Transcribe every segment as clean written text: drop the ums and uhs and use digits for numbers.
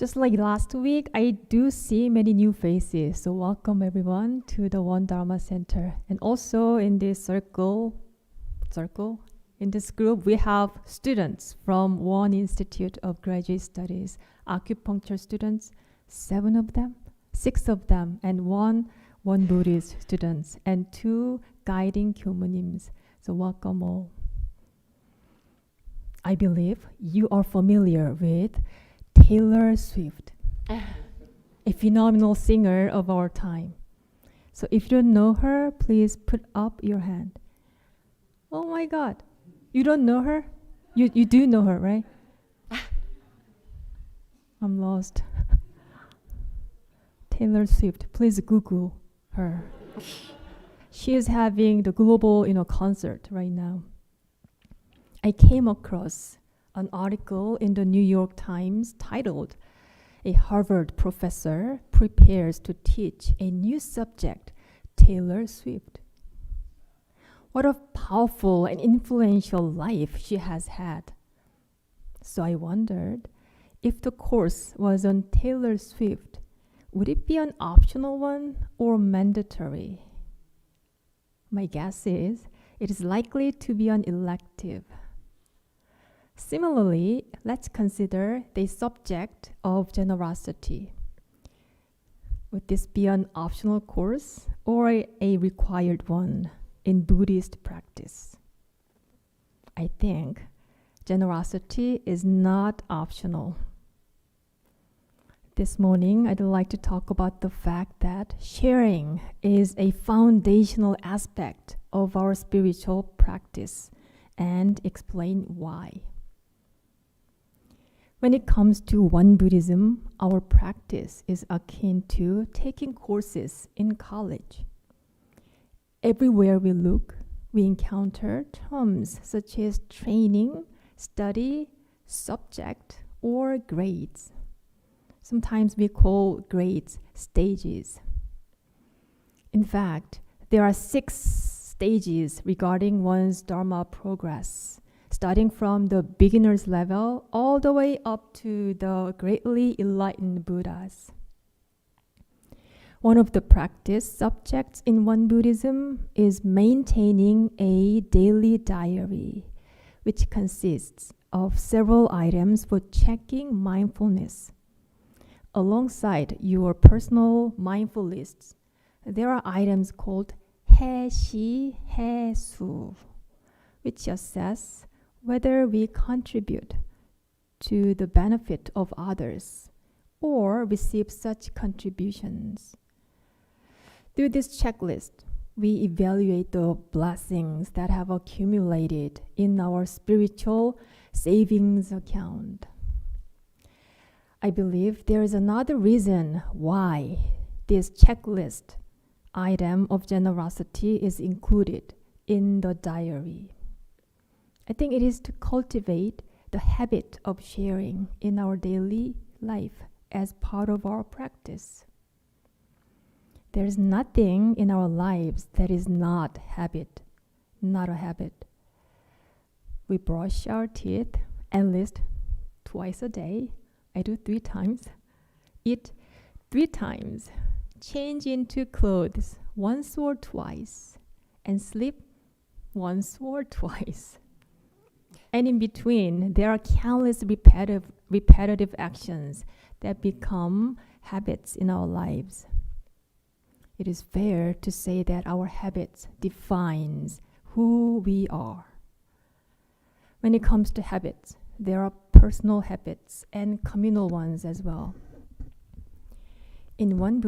Just like last week, I do see many new faces. So welcome everyone to the One Dharma Center. And also in this in this group, we have students from one Institute of Graduate Studies, acupuncture students, 7 of them, 6 of them, and one Buddhist students, and 2 guiding gyumunims. So welcome all. I believe you are familiar with Taylor Swift, a phenomenal singer of our time. So if you don't know her, please put up your hand. Oh my God, you don't know her? You do know her, right? I'm lost. Taylor Swift, please Google her. She is having the global, concert right now. I came across an article in the New York Times titled, "A Harvard Professor Prepares to Teach a New Subject, Taylor Swift." What a powerful and influential life she has had. So I wondered, if the course was on Taylor Swift, would it be an optional one or mandatory? My guess is it is likely to be an elective. Similarly, let's consider the subject of generosity. Would this be an optional course or a required one in Buddhist practice? I think generosity is not optional. This morning, I'd like to talk about the fact that sharing is a foundational aspect of our spiritual practice and explain why. When it comes to One Buddhism, our practice is akin to taking courses in college. Everywhere we look, we encounter terms such as training, study, subject, or grades. Sometimes we call grades stages. In fact, there are 6 stages regarding one's Dharma progress, starting from the beginner's level all the way up to the greatly enlightened Buddhas. One of the practice subjects in One Buddhism is maintaining a daily diary, which consists of several items for checking mindfulness. Alongside your personal mindful lists, there are items called 해시, 해수, which assess whether we contribute to the benefit of others or receive such contributions. Through this checklist, we evaluate the blessings that have accumulated in our spiritual savings account. I believe there is another reason why this checklist item of generosity is included in the diary. I think it is to cultivate the habit of sharing in our daily life as part of our practice. There is nothing in our lives that is not a habit. We brush our teeth at least twice a day. I do 3 times. Eat 3 times. Change into clothes once or twice. And sleep once or twice. And in between, there are countless repetitive actions that become habits in our lives. It is fair to say that our habits defines who we are. When it comes to habits, there are personal habits and communal ones as well. In One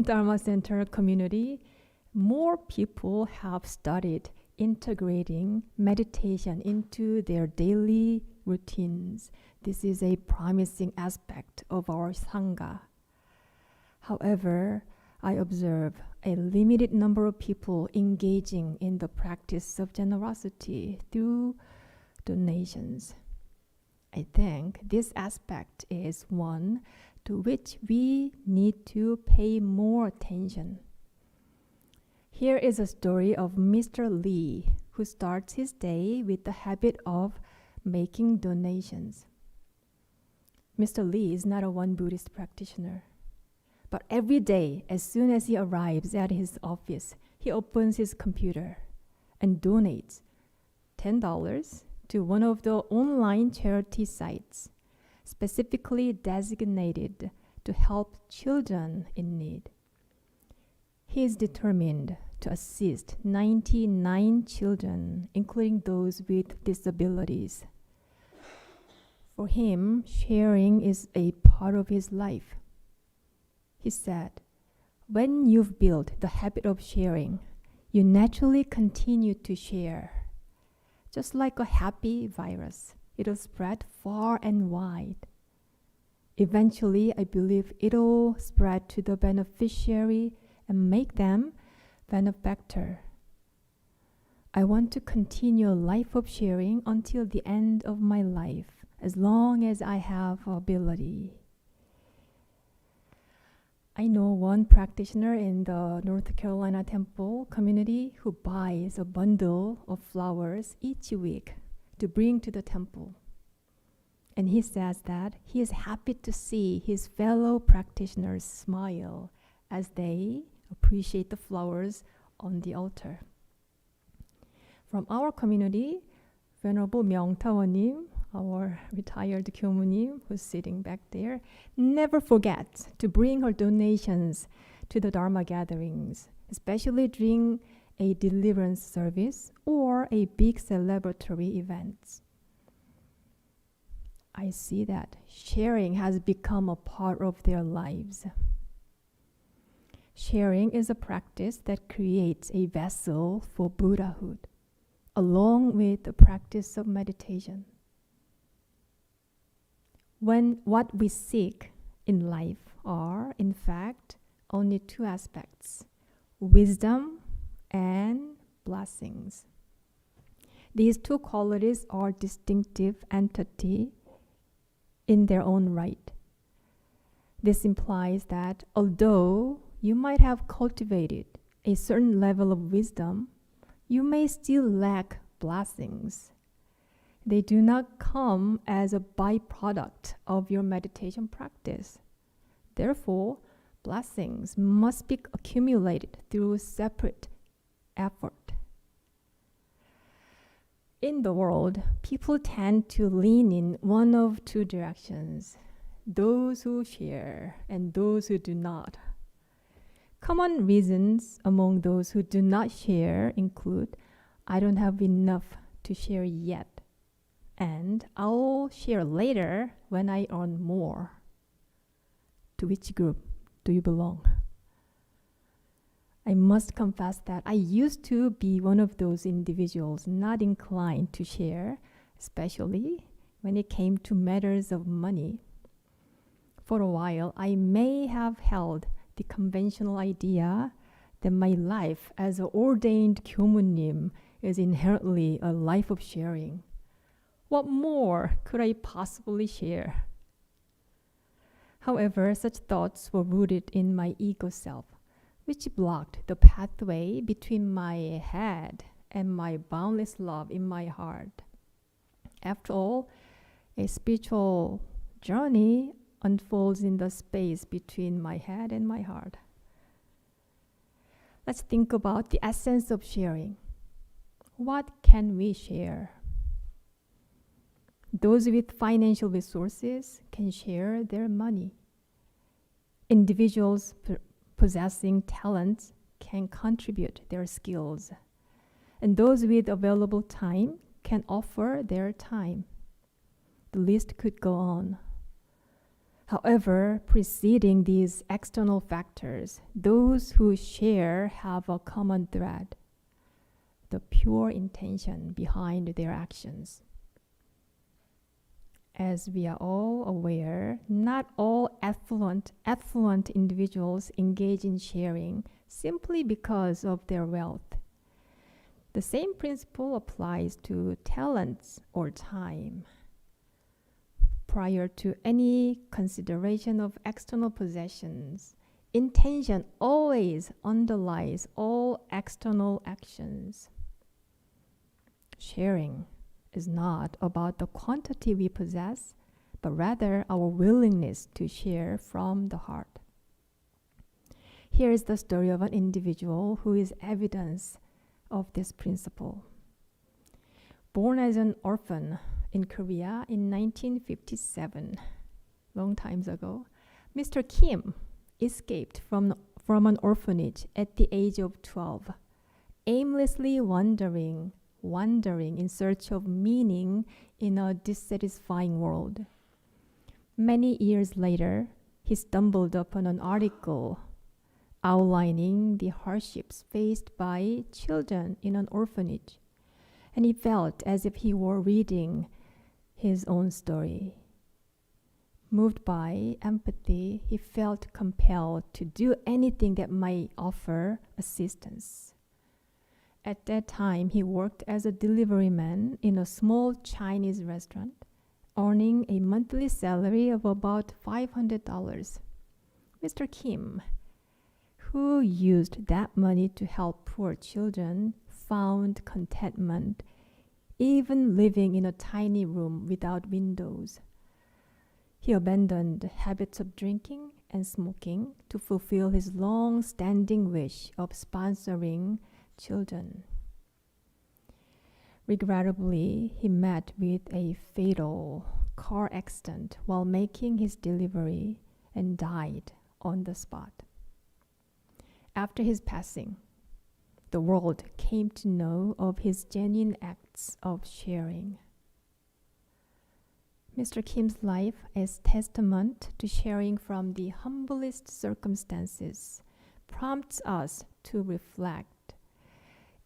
Dharma Center community, more people have started integrating meditation into their daily routines. This is a promising aspect of our Sangha. However, I observe a limited number of people engaging in the practice of generosity through donations. I think this aspect is one to which we need to pay more attention. Here is a story of Mr. Lee, who starts his day with the habit of making donations. Mr. Lee is not a one Buddhist practitioner. But every day, as soon as he arrives at his office, he opens his computer and donates $10 to one of the online charity sites specifically designated to help children in need. He is determined to assist 99 children, including those with disabilities. For him, sharing is a part of his life. He said, when you've built the habit of sharing, you naturally continue to share. Just like a happy virus, it'll spread far and wide. Eventually, I believe it'll spread to the beneficiary and make them benefactor. I want to continue a life of sharing until the end of my life, as long as I have ability. I know one practitioner in the North Carolina temple community who buys a bundle of flowers each week to bring to the temple. And he says that he is happy to see his fellow practitioners smile as they appreciate the flowers on the altar. From our community, Venerable Myungtawanim, our retired 교무님 who's sitting back there, never forgets to bring her donations to the Dharma gatherings, especially during a deliverance service or a big celebratory event. I see that sharing has become a part of their lives. Sharing is a practice that creates a vessel for Buddhahood, along with the practice of meditation. When what we seek in life are, in fact, only two aspects, wisdom and blessings. These two qualities are distinctive entity in their own right. This implies that although you might have cultivated a certain level of wisdom, you may still lack blessings. They do not come as a byproduct of your meditation practice. Therefore, blessings must be accumulated through separate effort. In the world, people tend to lean in one of two directions, those who share and those who do not. Common reasons among those who do not share include, I don't have enough to share yet, and I'll share later when I earn more. To which group do you belong? I must confess that I used to be one of those individuals not inclined to share, especially when it came to matters of money. For a while, I may have held the conventional idea that my life as an ordained 교무님 is inherently a life of sharing. What more could I possibly share? However, such thoughts were rooted in my ego self, which blocked the pathway between my head and my boundless love in my heart. After all, a spiritual journey unfolds in the space between my head and my heart. Let's think about the essence of sharing. What can we share? Those with financial resources can share their money. Individuals possessing talents can contribute their skills. And those with available time can offer their time. The list could go on. However, preceding these external factors, those who share have a common thread, the pure intention behind their actions. As we are all aware, not all affluent individuals engage in sharing simply because of their wealth. The same principle applies to talents or time. Prior to any consideration of external possessions, intention always underlies all external actions. Sharing is not about the quantity we possess, but rather our willingness to share from the heart. Here is the story of an individual who is evidence of this principle. Born as an orphan in Korea in 1957, long times ago, Mr. Kim escaped from an orphanage at the age of 12, aimlessly wandering in search of meaning in a dissatisfying world. Many years later, he stumbled upon an article outlining the hardships faced by children in an orphanage, and he felt as if he were reading his own story. Moved by empathy, he felt compelled to do anything that might offer assistance. At that time, he worked as a delivery man in a small Chinese restaurant, earning a monthly salary of about $500. Mr. Kim, who used that money to help poor children, found contentment even living in a tiny room without windows. He abandoned habits of drinking and smoking to fulfill his long-standing wish of sponsoring children. Regrettably, he met with a fatal car accident while making his delivery and died on the spot. After his passing, the world came to know of his genuine acts of sharing. Mr. Kim's life is testament to sharing from the humblest circumstances prompts us to reflect.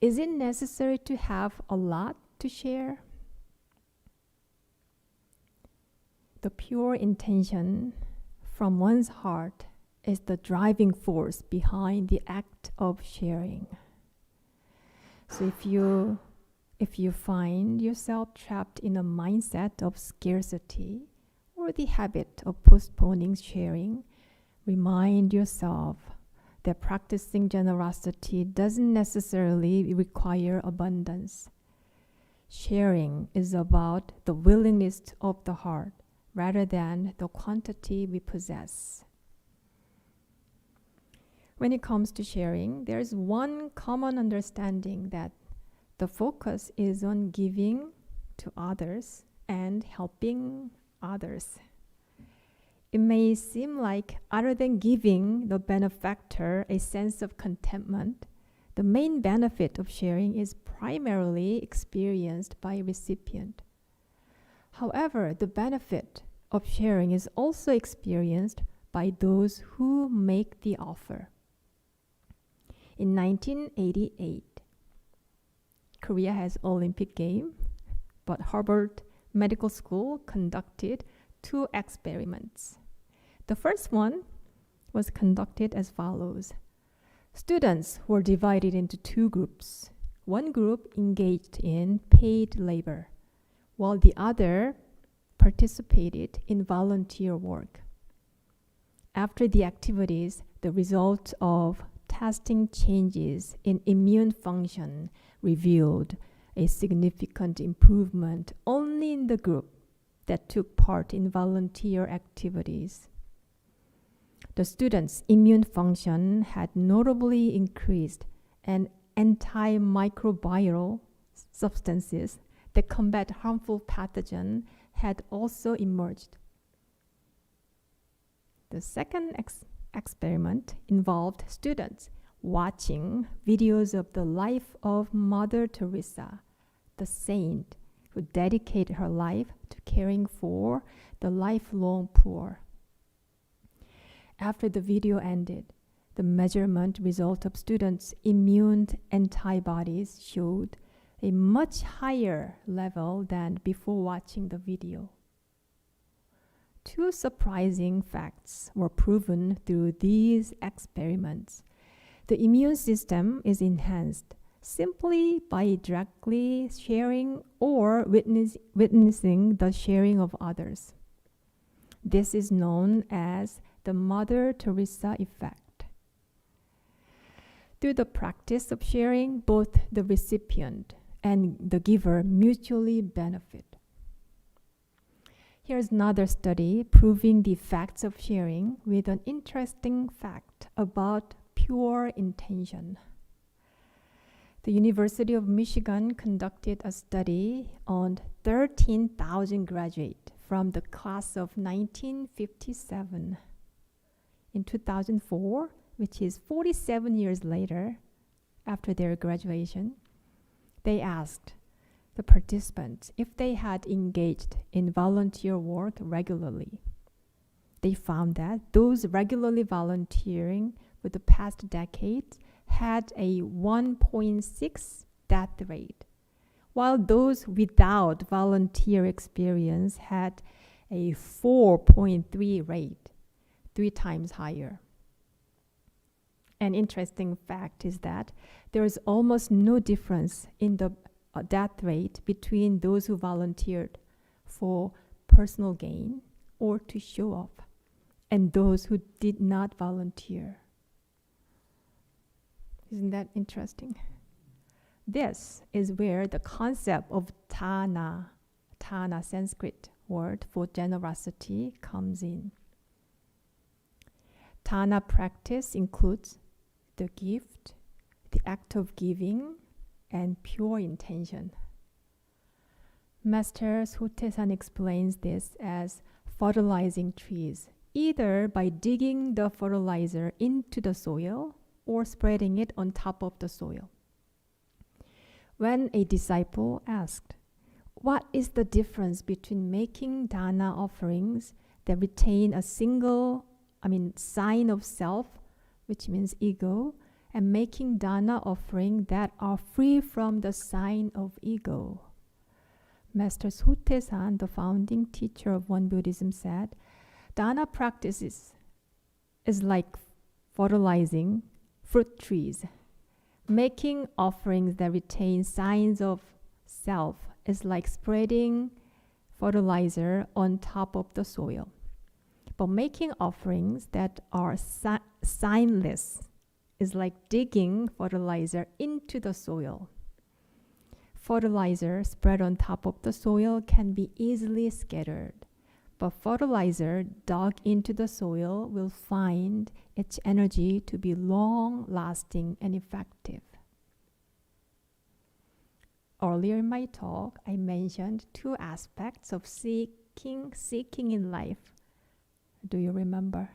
Is it necessary to have a lot to share? The pure intention from one's heart is the driving force behind the act of sharing. So if you find yourself trapped in a mindset of scarcity or the habit of postponing sharing, remind yourself that practicing generosity doesn't necessarily require abundance. Sharing is about the willingness of the heart rather than the quantity we possess. When it comes to sharing, there is one common understanding that the focus is on giving to others and helping others. It may seem like, other than giving the benefactor a sense of contentment, the main benefit of sharing is primarily experienced by a recipient. However, the benefit of sharing is also experienced by those who make the offer. In 1988, Korea has Olympic Games, but Harvard Medical School conducted 2 experiments. The first one was conducted as follows. Students were divided into 2 groups. One group engaged in paid labor, while the other participated in volunteer work. After the activities, the result of testing changes in immune function revealed a significant improvement only in the group that took part in volunteer activities. The students' immune function had notably increased, and antimicrobial substances that combat harmful pathogens had also emerged. The second experiment involved students watching videos of the life of Mother Teresa, the saint who dedicated her life to caring for the lifelong poor. After the video ended, the measurement result of students' immune antibodies showed a much higher level than before watching the video. 2 surprising facts were proven through these experiments. The immune system is enhanced simply by directly sharing or witnessing the sharing of others. This is known as the Mother Teresa effect. Through the practice of sharing, both the recipient and the giver mutually benefit. Here's another study proving the effects of sharing with an interesting fact about pure intention. The University of Michigan conducted a study on 13,000 graduates from the class of 1957. In 2004, which is 47 years later after their graduation, they asked the participants if they had engaged in volunteer work regularly. They found that those regularly volunteering for the past decades had a 1.6 death rate, while those without volunteer experience had a 4.3 rate, 3 times higher. An interesting fact is that there is almost no difference in the death rate between those who volunteered for personal gain or to show off and those who did not volunteer. Isn't that interesting? This is where the concept of Tana, Sanskrit word for generosity, comes in. Tana practice includes the gift, the act of giving, and pure intention. Master Sotaesan explains this as fertilizing trees, either by digging the fertilizer into the soil or spreading it on top of the soil. When a disciple asked, "What is the difference between making dana offerings that retain a sign of self, which means ego, and making dana offerings that are free from the sign of ego?" Master Sotaesan, the founding teacher of Won Buddhism, said, "Dana practices is like fertilizing fruit trees. Making offerings that retain signs of self is like spreading fertilizer on top of the soil. But making offerings that are signless is like digging fertilizer into the soil. Fertilizer spread on top of the soil can be easily scattered, but fertilizer dug into the soil will find its energy to be long-lasting and effective." Earlier in my talk, I mentioned 2 aspects of seeking in life. Do you remember?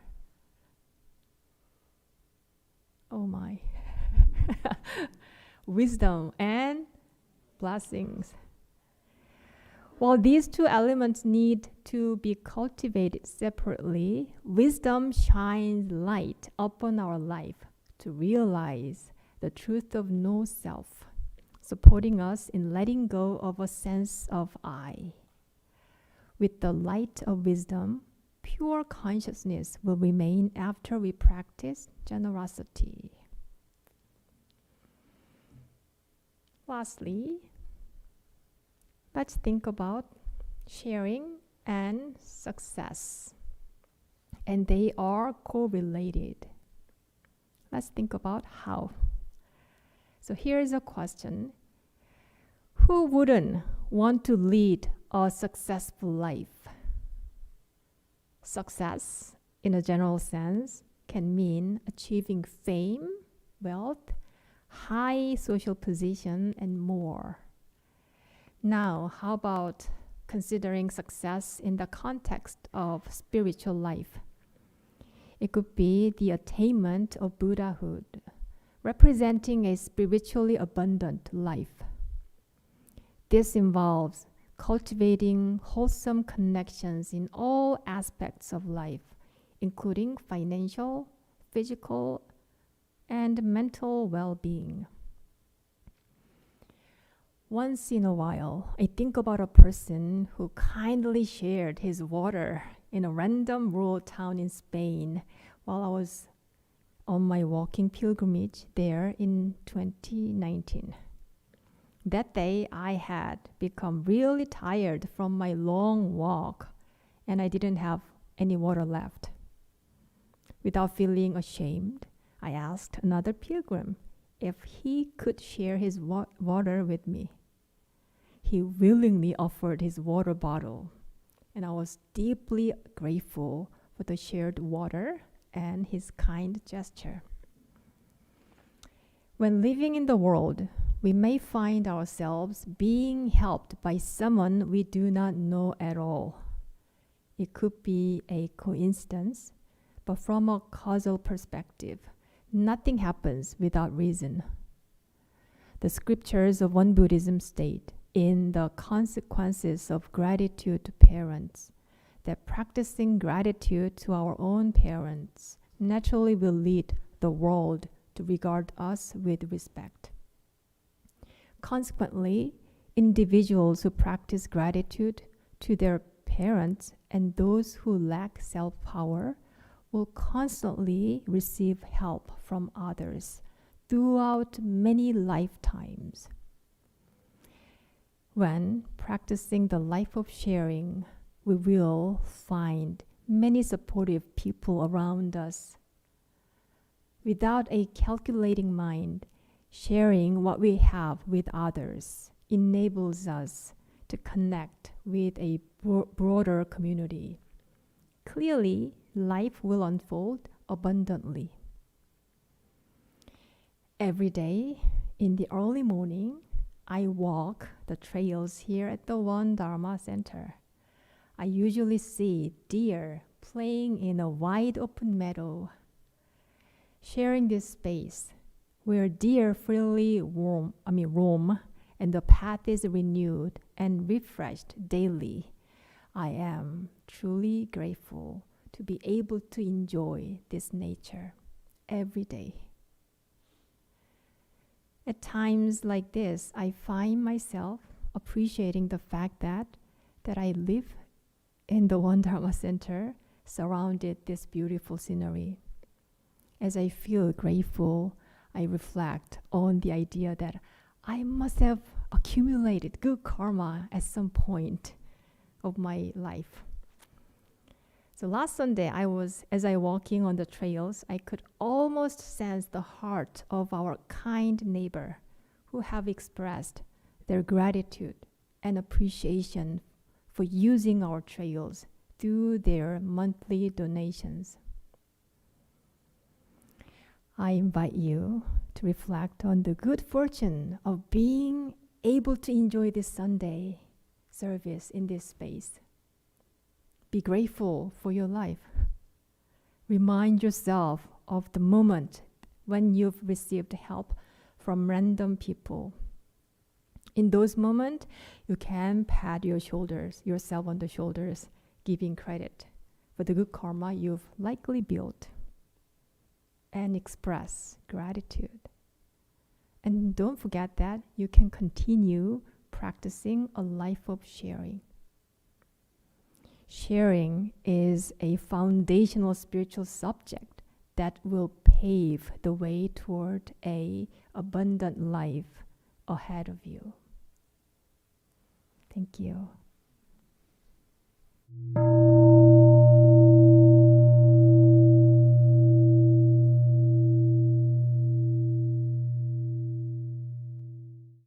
Oh my. Wisdom and blessings. While these 2 elements need to be cultivated separately, wisdom shines light upon our life to realize the truth of no self, supporting us in letting go of a sense of I. With the light of wisdom, pure consciousness will remain after we practice generosity. Lastly, let's think about sharing and success. And they are correlated. Let's think about how. So here's a question. Who wouldn't want to lead a successful life? Success, in a general sense, can mean achieving fame, wealth, high social position, and more. Now, how about considering success in the context of spiritual life? It could be the attainment of Buddhahood, representing a spiritually abundant life. This involves cultivating wholesome connections in all aspects of life, including financial, physical, and mental well-being. Once in a while, I think about a person who kindly shared his water in a random rural town in Spain while I was on my walking pilgrimage there in 2019. That day, I had become really tired from my long walk, and I didn't have any water left. Without feeling ashamed, I asked another pilgrim if he could share his water with me. He willingly offered his water bottle, and I was deeply grateful for the shared water and his kind gesture. When living in the world, we may find ourselves being helped by someone we do not know at all. It could be a coincidence, but from a causal perspective, nothing happens without reason. The scriptures of Won Buddhism state in the consequences of gratitude to parents that practicing gratitude to our own parents naturally will lead the world to regard us with respect. Consequently, individuals who practice gratitude to their parents and those who lack self-power will constantly receive help from others throughout many lifetimes. When practicing the life of sharing, we will find many supportive people around us. Without a calculating mind, sharing what we have with others enables us to connect with a broader community. Clearly, life will unfold abundantly. Every day, in the early morning, I walk the trails here at the Won Dharma Center. I usually see deer playing in a wide open meadow. Sharing this space where deer freely roam and the path is renewed and refreshed daily, I am truly grateful to be able to enjoy this nature every day. At times like this, I find myself appreciating the fact that I live in the Won Dharma Center, surrounded this beautiful scenery. As I feel grateful, I reflect on the idea that I must have accumulated good karma at some point of my life. So last Sunday, as I walking on the trails, I could almost sense the heart of our kind neighbor who have expressed their gratitude and appreciation for using our trails through their monthly donations. I invite you to reflect on the good fortune of being able to enjoy this Sunday service in this space. Be grateful for your life. Remind yourself of the moment when you've received help from random people. In those moments, you can pat yourself on the shoulders, giving credit for the good karma you've likely built, and express gratitude. And don't forget that you can continue practicing a life of sharing. Sharing is a foundational spiritual subject that will pave the way toward an abundant life ahead of you. Thank you.